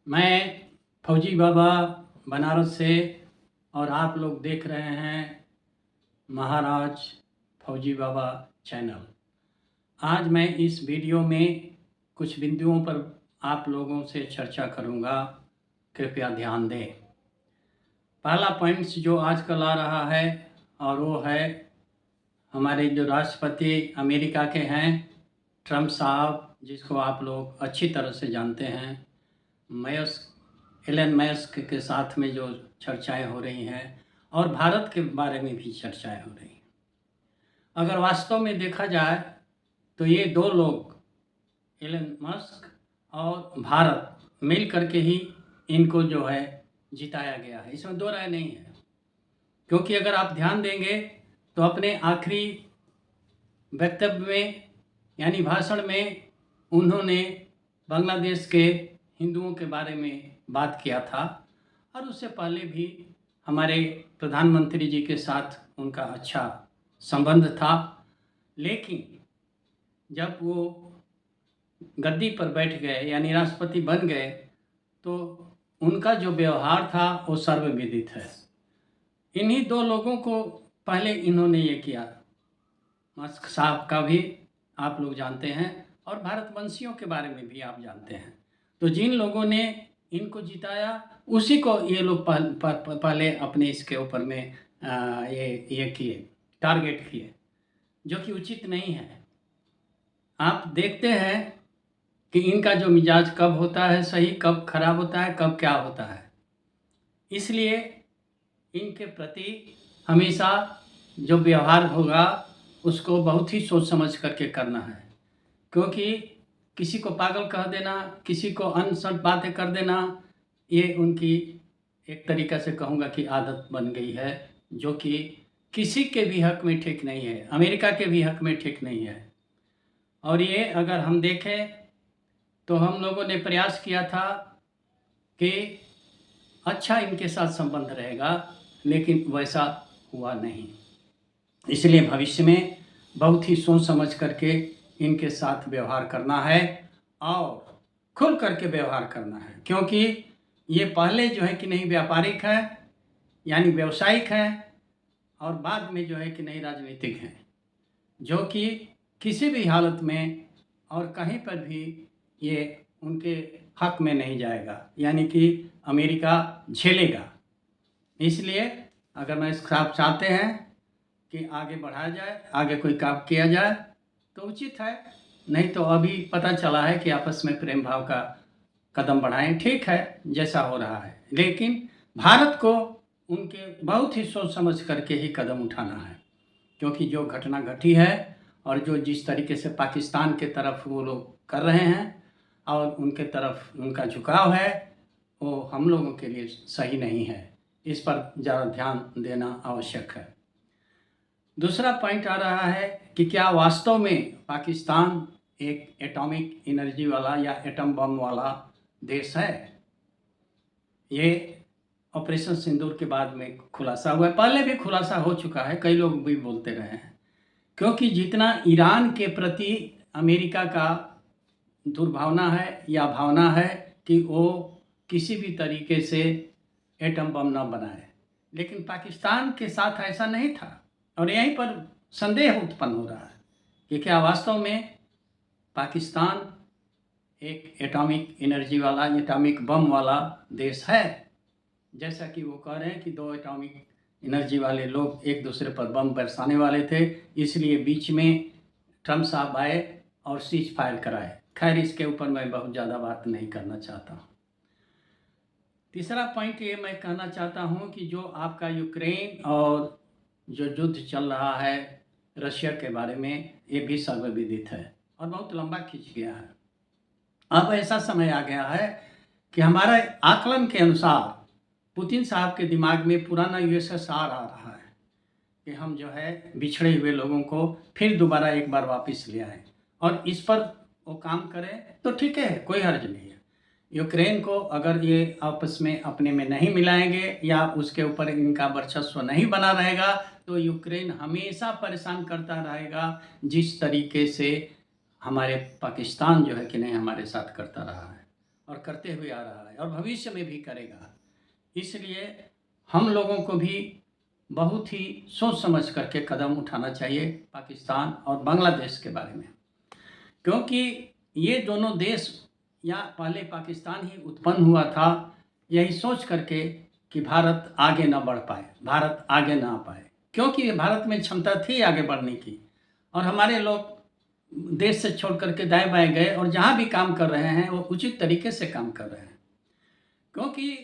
मैं फौजी बाबा बनारस से और आप लोग देख रहे हैं महाराज फौजी बाबा चैनल। आज मैं इस वीडियो में कुछ बिंदुओं पर आप लोगों से चर्चा करूंगा, कृपया ध्यान दें। पहला पॉइंट्स जो आजकल आ रहा है और वो है हमारे जो राष्ट्रपति अमेरिका के हैं ट्रम्प साहब, जिसको आप लोग अच्छी तरह से जानते हैं। एलन मस्क के साथ में जो चर्चाएं हो रही हैं और भारत के बारे में भी चर्चाएं हो रही हैं। अगर वास्तव में देखा जाए तो ये दो लोग, एलन मस्क और भारत, मिल करके ही इनको जो है जिताया गया है, इसमें दो राय नहीं है। क्योंकि अगर आप ध्यान देंगे तो अपने आखिरी वक्तव्य में यानी भाषण में उन्होंने बांग्लादेश के हिंदुओं के बारे में बात किया था और उससे पहले भी हमारे प्रधानमंत्री जी के साथ उनका अच्छा संबंध था। लेकिन जब वो गद्दी पर बैठ गए यानी राष्ट्रपति बन गए तो उनका जो व्यवहार था वो सर्वविदित है। इन्हीं दो लोगों को पहले इन्होंने ये किया, मस्क साहब का भी आप लोग जानते हैं और भारतवंशियों के बारे में भी आप जानते हैं। तो जिन लोगों ने इनको जिताया उसी को ये लोग पहले अपने इसके ऊपर में ये किए, टारगेट किए, जो कि उचित नहीं है। आप देखते हैं कि इनका जो मिजाज कब होता है सही, कब खराब होता है, कब क्या होता है। इसलिए इनके प्रति हमेशा जो व्यवहार होगा उसको बहुत ही सोच समझ करके करना है। क्योंकि किसी को पागल कह देना, किसी को अनसठ बातें कर देना, ये उनकी एक तरीक़ा से कहूँगा कि आदत बन गई है, जो कि किसी के भी हक में ठीक नहीं है, अमेरिका के भी हक में ठीक नहीं है। और ये अगर हम देखें तो हम लोगों ने प्रयास किया था कि अच्छा इनके साथ संबंध रहेगा, लेकिन वैसा हुआ नहीं। इसलिए भविष्य में बहुत ही सोच समझ करके इनके साथ व्यवहार करना है और खुल करके व्यवहार करना है। क्योंकि ये पहले जो है कि नहीं व्यापारिक है यानी व्यवसायिक है और बाद में जो है कि नहीं राजनीतिक है, जो कि किसी भी हालत में और कहीं पर भी ये उनके हक में नहीं जाएगा, यानी कि अमेरिका झेलेगा। इसलिए अगर मैं आप चाहते हैं कि आगे बढ़ाया जाए, आगे कोई काम किया जाए तो उचित है। नहीं तो अभी पता चला है कि आपस में प्रेम भाव का कदम बढ़ाएं, ठीक है जैसा हो रहा है, लेकिन भारत को उनके बहुत ही सोच समझ करके ही कदम उठाना है। क्योंकि जो घटना घटी है और जो जिस तरीके से पाकिस्तान के तरफ वो लोग कर रहे हैं और उनके तरफ उनका झुकाव है, वो हम लोगों के लिए सही नहीं है। इस पर ज़्यादा ध्यान देना आवश्यक है। दूसरा पॉइंट आ रहा है कि क्या वास्तव में पाकिस्तान एक एटॉमिक एनर्जी वाला या एटम बम वाला देश है? ये ऑपरेशन सिंदूर के बाद में खुलासा हुआ है, पहले भी खुलासा हो चुका है, कई लोग भी बोलते रहे हैं। क्योंकि जितना ईरान के प्रति अमेरिका का दुर्भावना है या भावना है कि वो किसी भी तरीके से एटम बम न बनाए, लेकिन पाकिस्तान के साथ ऐसा नहीं था। और यहीं पर संदेह उत्पन्न हो रहा है कि क्या वास्तव में पाकिस्तान एक एटॉमिक एनर्जी वाला, एटॉमिक बम वाला देश है, जैसा कि वो कह रहे हैं कि दो एटॉमिक एनर्जी वाले लोग एक दूसरे पर बम बरसाने वाले थे, इसलिए बीच में ट्रम्प साहब आए और सीज फायर कराए। खैर, इसके ऊपर मैं बहुत ज़्यादा बात नहीं करना चाहता। तीसरा पॉइंट ये मैं कहना चाहता हूँ कि जो आपका यूक्रेन और जो युद्ध चल रहा है रशिया के बारे में, ये भी सर्वविदित है और बहुत लंबा खींच गया है। अब ऐसा समय आ गया है कि हमारे आकलन के अनुसार पुतिन साहब के दिमाग में पुराना यूएसएसआर आ रहा है कि हम जो है बिछड़े हुए लोगों को फिर दोबारा एक बार वापस ले आए और इस पर वो काम करें तो ठीक है, कोई हर्ज नहीं है। यूक्रेन को अगर ये आपस में अपने में नहीं मिलाएंगे या उसके ऊपर इनका वर्चस्व नहीं बना रहेगा तो यूक्रेन हमेशा परेशान करता रहेगा, जिस तरीके से हमारे पाकिस्तान जो है कि नहीं हमारे साथ करता रहा है। और करते हुए आ रहा है और भविष्य में भी करेगा। इसलिए हम लोगों को भी बहुत ही सोच समझ करके कदम उठाना चाहिए पाकिस्तान और बांग्लादेश के बारे में, क्योंकि ये दोनों देश या पहले पाकिस्तान ही उत्पन्न हुआ था यही सोच करके कि भारत आगे ना बढ़ पाए, भारत आगे ना आ पाए, क्योंकि भारत में क्षमता थी आगे बढ़ने की और हमारे लोग देश से छोड़ करके दाएं बाएं गए और जहाँ भी काम कर रहे हैं वो उचित तरीके से काम कर रहे हैं। क्योंकि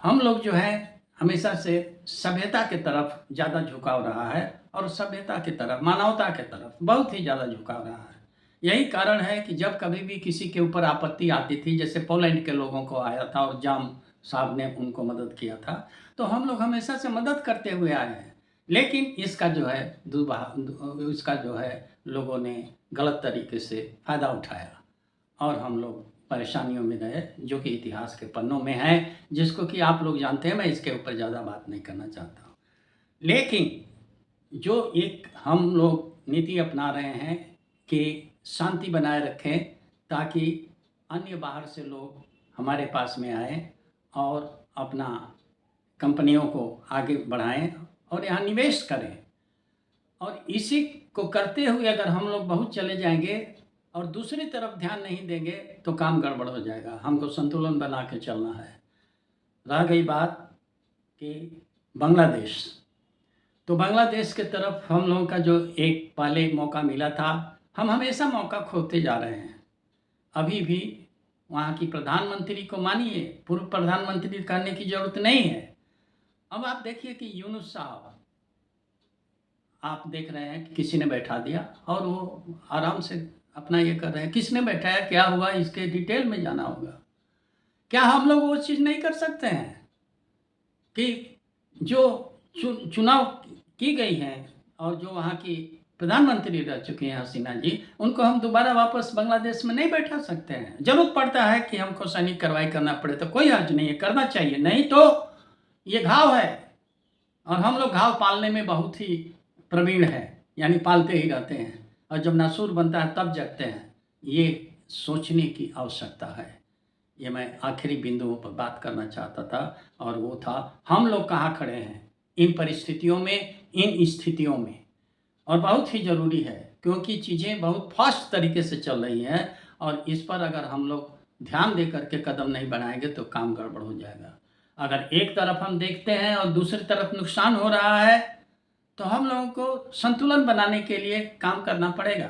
हम लोग जो है हमेशा से सभ्यता के तरफ ज़्यादा झुकाव रहा है और सभ्यता की तरफ, मानवता के तरफ बहुत ही ज़्यादा झुकाव रहा है। यही कारण है कि जब कभी भी किसी के ऊपर आपत्ति आती थी, जैसे पोलैंड के लोगों को आया था और जाम साहब ने उनको मदद किया था, तो हम लोग हमेशा से मदद करते हुए आए हैं। लेकिन इसका जो है लोगों ने गलत तरीके से फ़ायदा उठाया और हम लोग परेशानियों में रहे, जो कि इतिहास के पन्नों में है, जिसको कि आप लोग जानते हैं। मैं इसके ऊपर ज़्यादा बात नहीं करना चाहता हूँ। लेकिन जो एक हम लोग नीति अपना रहे हैं कि शांति बनाए रखें ताकि अन्य बाहर से लोग हमारे पास में आए और अपना कंपनियों को आगे बढ़ाएं और यहाँ निवेश करें। और इसी को करते हुए अगर हम लोग बहुत चले जाएंगे और दूसरी तरफ ध्यान नहीं देंगे तो काम गड़बड़ हो जाएगा। हमको संतुलन बना के चलना है। रह गई बात कि बांग्लादेश, तो बांग्लादेश के तरफ हम लोगों का जो एक पहले मौका मिला था, हम हमेशा मौका खोते जा रहे हैं। अभी भी वहाँ की प्रधानमंत्री को मानिए, पूर्व प्रधानमंत्री करने की ज़रूरत नहीं है। अब आप देखिए कि यूनुस साहब, आप देख रहे हैं कि किसी ने बैठा दिया और वो आराम से अपना ये कर रहे हैं। किसने बैठाया, क्या हुआ, इसके डिटेल में जाना होगा। क्या हम लोग वो चीज़ नहीं कर सकते हैं कि जो चुनाव की गई हैं और जो वहाँ की प्रधानमंत्री रह चुकी हैं हसीना जी, उनको हम दोबारा वापस बांग्लादेश में नहीं बैठा सकते हैं। जरूरत पड़ता है कि हमको सैनिक कार्रवाई करना पड़े तो कोई हर्ज नहीं है, करना चाहिए। नहीं तो ये घाव है और हम लोग घाव पालने में बहुत ही प्रवीण है, यानी पालते ही रहते हैं और जब नासूर बनता है तब जगते हैं। ये सोचने की आवश्यकता है। ये मैं आखिरी बिंदुओं पर बात करना चाहता था और वो था हम लोग कहाँ खड़े हैं इन परिस्थितियों में, इन स्थितियों में। और बहुत ही ज़रूरी है क्योंकि चीज़ें बहुत फास्ट तरीके से चल रही हैं और इस पर अगर हम लोग ध्यान दे करके कदम नहीं बढ़ाएंगे तो काम गड़बड़ हो जाएगा। अगर एक तरफ हम देखते हैं और दूसरी तरफ नुकसान हो रहा है तो हम लोगों को संतुलन बनाने के लिए काम करना पड़ेगा।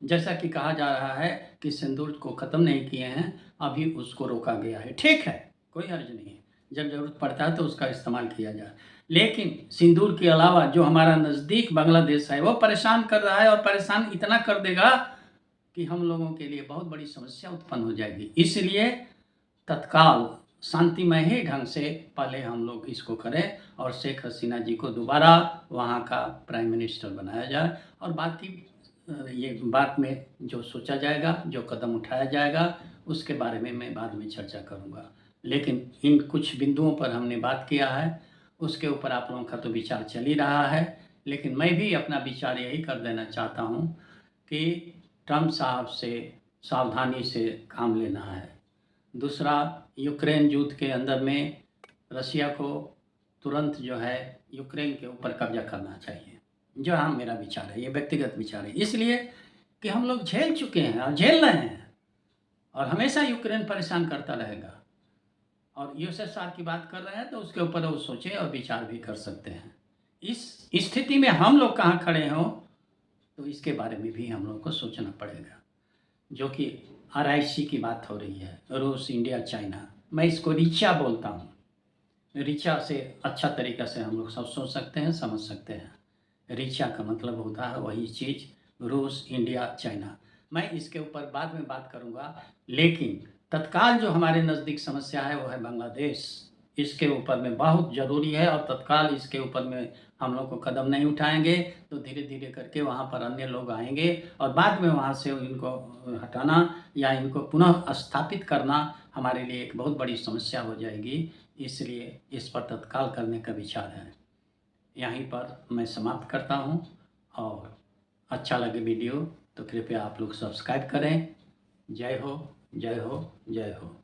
जैसा कि कहा जा रहा है कि सिंदूर को ख़त्म नहीं किए हैं, अभी उसको रोका गया है। ठीक है, कोई हर्ज नहीं है, जब ज़रूरत पड़ता है तो उसका इस्तेमाल किया जाए। लेकिन सिंदूर के अलावा जो हमारा नज़दीक बांग्लादेश है वो परेशान कर रहा है और परेशान इतना कर देगा कि हम लोगों के लिए बहुत बड़ी समस्या उत्पन्न हो जाएगी। इसलिए तत्काल शांतिमय ही ढंग से पहले हम लोग इसको करें और शेख हसीना जी को दोबारा वहाँ का प्राइम मिनिस्टर बनाया जाए और बाकी ये बात में जो सोचा जाएगा, जो कदम उठाया जाएगा, उसके बारे में मैं बाद में चर्चा करूँगा। लेकिन इन कुछ बिंदुओं पर हमने बात किया है, उसके ऊपर आप लोगों का तो विचार चल ही रहा है। लेकिन मैं भी अपना विचार यही कर देना चाहता हूँ कि ट्रम्प साहब से सावधानी से काम लेना है। दूसरा, यूक्रेन युद्ध के अंदर में रसिया को तुरंत जो है यूक्रेन के ऊपर कब्जा करना चाहिए। जो हाँ मेरा विचार है, ये व्यक्तिगत विचार है, इसलिए कि हम लोग झेल चुके हैं और झेल रहे हैं और हमेशा यूक्रेन परेशान करता रहेगा। और यूएसएसआर की बात कर रहे हैं तो उसके ऊपर वो सोचें और विचार भी कर सकते हैं। इस स्थिति में हम लोग कहाँ खड़े हों तो इसके बारे में भी हम लोग को सोचना पड़ेगा। जो कि RIC की बात हो रही है, रूस, इंडिया, चाइना, मैं इसको रिचा बोलता हूँ। रिचा से अच्छा तरीक़ा से हम लोग सब सोच सकते हैं, समझ सकते हैं। रिचा का मतलब होता है वही चीज़, रूस, इंडिया, चाइना। मैं इसके ऊपर बाद में बात करूँगा। लेकिन तत्काल जो हमारे नज़दीक समस्या है वो है बांग्लादेश। इसके ऊपर में बहुत ज़रूरी है और तत्काल इसके ऊपर में हम लोग को कदम नहीं उठाएंगे तो धीरे धीरे करके वहाँ पर अन्य लोग आएंगे और बाद में वहाँ से इनको हटाना या इनको पुनः स्थापित करना हमारे लिए एक बहुत बड़ी समस्या हो जाएगी। इसलिए इस पर तत्काल करने का विचार है। यहीं पर मैं समाप्त करता हूँ और अच्छा लगे वीडियो तो कृपया आप लोग सब्सक्राइब करें। जय हो, जय हो, जय हो।